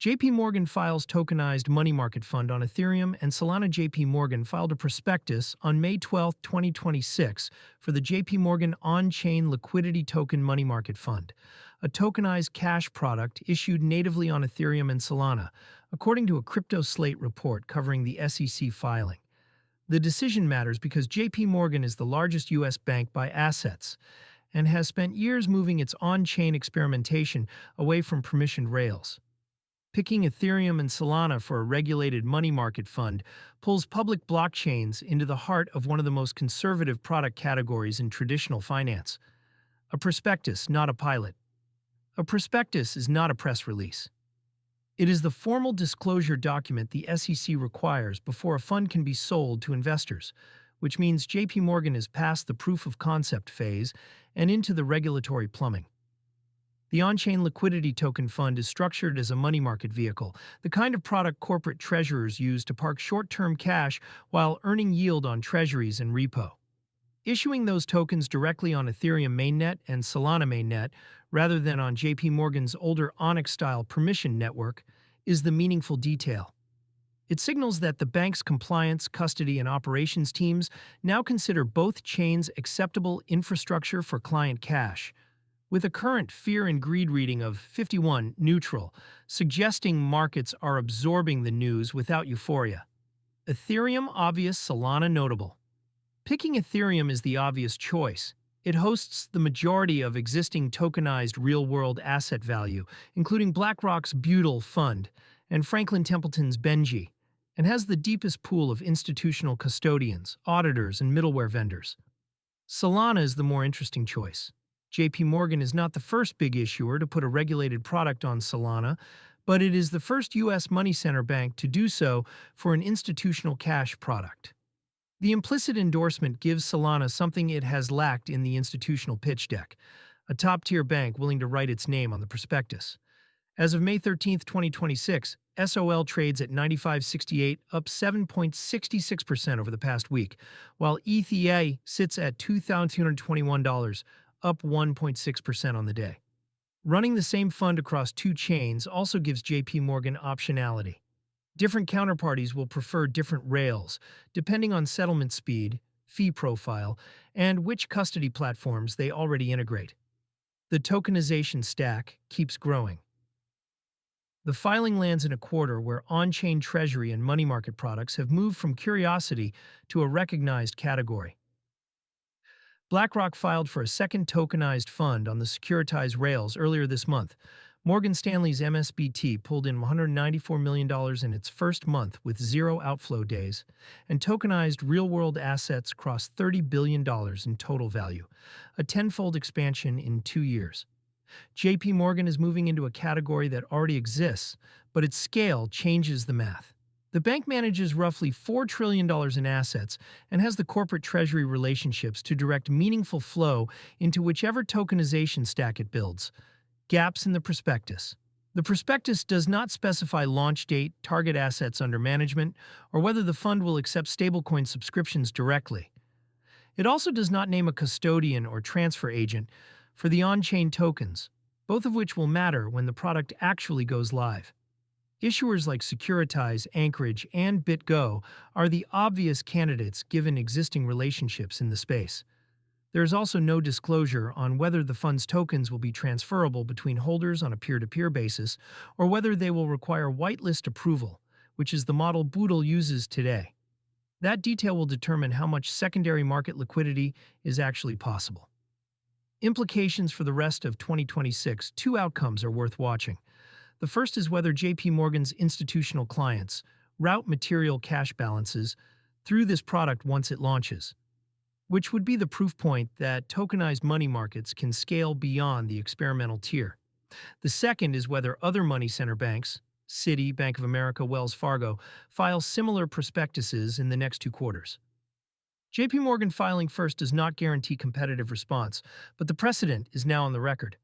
JPMorgan files tokenized money market fund on Ethereum, and Solana. JPMorgan filed a prospectus on May 12, 2026 for the JPMorgan on-chain liquidity token money market fund, a tokenized cash product issued natively on Ethereum and Solana, according to a Crypto Slate report covering the SEC filing. The decision matters because JPMorgan is the largest U.S. bank by assets and has spent years moving its on-chain experimentation away from permissioned rails. Picking Ethereum and Solana for a regulated money market fund pulls public blockchains into the heart of one of the most conservative product categories in traditional finance. A prospectus, not a pilot. A prospectus is not a press release. It is the formal disclosure document the SEC requires before a fund can be sold to investors, which means JPMorgan is past the proof of concept phase and into the regulatory plumbing. The on-chain liquidity token fund is structured as a money market vehicle, the kind of product corporate treasurers use to park short-term cash while earning yield on treasuries and repo. Issuing those tokens directly on Ethereum mainnet and Solana mainnet, rather than on JPMorgan's older Onyx-style permission network, is the meaningful detail. It signals that the bank's compliance, custody, and operations teams now consider both chains acceptable infrastructure for client cash, with a current fear and greed reading of 51 neutral, suggesting markets are absorbing the news without euphoria. Ethereum obvious, Solana notable. Picking Ethereum is the obvious choice. It hosts the majority of existing tokenized real-world asset value, including BlackRock's Butyl fund and Franklin Templeton's Benji, and has the deepest pool of institutional custodians, auditors, and middleware vendors. Solana is the more interesting choice. JPMorgan is not the first big issuer to put a regulated product on Solana, but it is the first U.S. money center bank to do so for an institutional cash product. The implicit endorsement gives Solana something it has lacked in the institutional pitch deck, a top-tier bank willing to write its name on the prospectus. As of May 13, 2026, SOL trades at 95.68, up 7.66% over the past week, while ETH sits at $2,221, up 1.6% on the day. Running the same fund across two chains also gives JPMorgan optionality. Different counterparties will prefer different rails, depending on settlement speed, fee profile, and which custody platforms they already integrate. The tokenization stack keeps growing. The filing lands in a quarter where on-chain treasury and money market products have moved from curiosity to a recognized category. BlackRock filed for a second tokenized fund on the securitized rails earlier this month. Morgan Stanley's MSBT pulled in $194 million in its first month with zero outflow days, and tokenized real-world assets crossed $30 billion in total value, a tenfold expansion in 2 years. JPMorgan is moving into a category that already exists, but its scale changes the math. The bank manages roughly $4 trillion in assets and has the corporate treasury relationships to direct meaningful flow into whichever tokenization stack it builds. Gaps in the prospectus. The prospectus does not specify launch date, target assets under management, or whether the fund will accept stablecoin subscriptions directly. It also does not name a custodian or transfer agent for the on-chain tokens, both of which will matter when the product actually goes live. Issuers like Securitize, Anchorage, and BitGo are the obvious candidates given existing relationships in the space. There is also no disclosure on whether the fund's tokens will be transferable between holders on a peer-to-peer basis or whether they will require whitelist approval, which is the model Butyl uses today. That detail will determine how much secondary market liquidity is actually possible. Implications for the rest of 2026. Two outcomes are worth watching. The first is whether JPMorgan's institutional clients route material cash balances through this product once it launches, which would be the proof point that tokenized money markets can scale beyond the experimental tier. The second is whether other money center banks, Citi, Bank of America, Wells Fargo, file similar prospectuses in the next 2 quarters. JPMorgan filing first does not guarantee competitive response, but the precedent is now on the record.